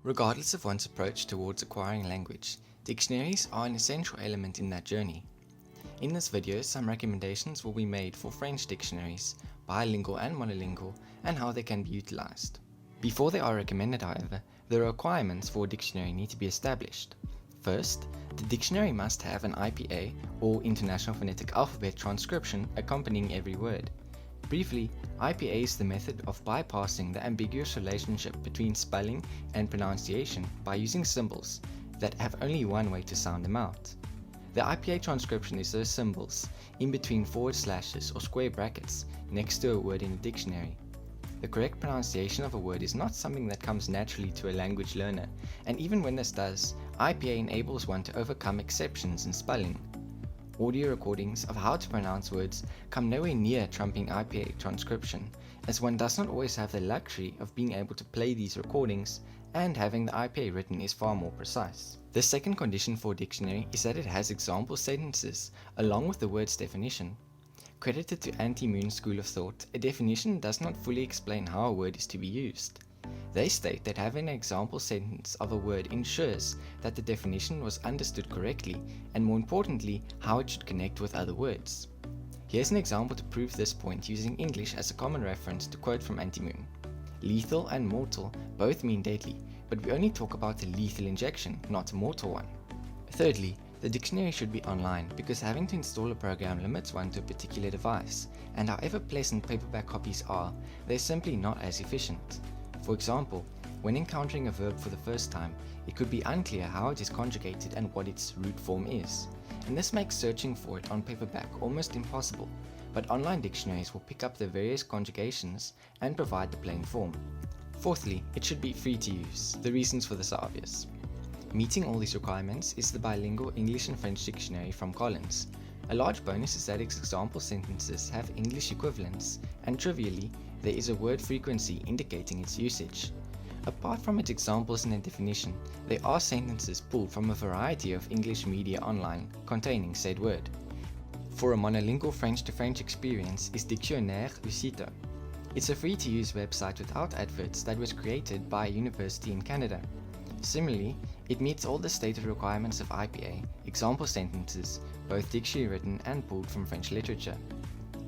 Regardless of one's approach towards acquiring language, dictionaries are an essential element in that journey. In this video, some recommendations will be made for French dictionaries, bilingual and monolingual, and how they can be utilized. Before they are recommended, however, the requirements for a dictionary need to be established. First, the dictionary must have an IPA, or International Phonetic Alphabet transcription, accompanying every word. Briefly, IPA is the method of bypassing the ambiguous relationship between spelling and pronunciation by using symbols that have only one way to sound them out. The IPA transcription is those symbols in between forward slashes or square brackets next to a word in a dictionary. The correct pronunciation of a word is not something that comes naturally to a language learner, and even when this does, IPA enables one to overcome exceptions in spelling. Audio recordings of how to pronounce words come nowhere near trumping IPA transcription, as one does not always have the luxury of being able to play these recordings, and having the IPA written is far more precise. The second condition for a dictionary is that it has example sentences, along with the word's definition. Credited to AntiMoon school of thought, a definition does not fully explain how a word is to be used. They state that having an example sentence of a word ensures that the definition was understood correctly, and more importantly, how it should connect with other words. Here's an example to prove this point using English as a common reference to quote from AntiMoon. Lethal and mortal both mean deadly, but we only talk about a lethal injection, not a mortal one. Thirdly, the dictionary should be online because having to install a program limits one to a particular device, and however pleasant paperback copies are, they're simply not as efficient. For example, when encountering a verb for the first time, it could be unclear how it is conjugated and what its root form is, and this makes searching for it on paperback almost impossible, but online dictionaries will pick up the various conjugations and provide the plain form. Fourthly, it should be free to use. The reasons for this are obvious. Meeting all these requirements is the bilingual English and French dictionary from Collins. A large bonus is that its example sentences have English equivalents, and trivially, there is a word frequency indicating its usage. Apart from its examples and a definition, there are sentences pulled from a variety of English media online containing said word. For a monolingual French-to-French experience is Dictionnaire Usito. It's a free-to-use website without adverts that was created by a university in Canada. Similarly, it meets all the stated requirements of IPA, example sentences, both dictionary written and pulled from French literature.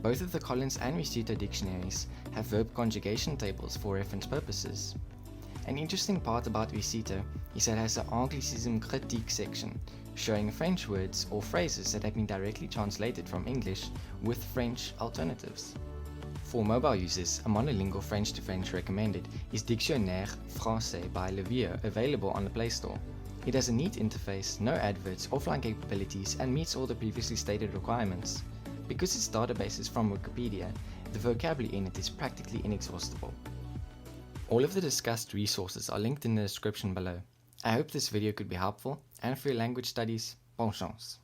Both of the Collins and Usito dictionaries have verb conjugation tables for reference purposes. An interesting part about Usito is that it has an Anglicism critique section, showing French words or phrases that have been directly translated from English with French alternatives. For mobile users, a monolingual French-to-French recommended is Dictionnaire Français by Levio, available on the Play Store. It has a neat interface, no adverts, offline capabilities, and meets all the previously stated requirements. Because its database is from Wikipedia, the vocabulary in it is practically inexhaustible. All of the discussed resources are linked in the description below. I hope this video could be helpful, and for your language studies, bon chance!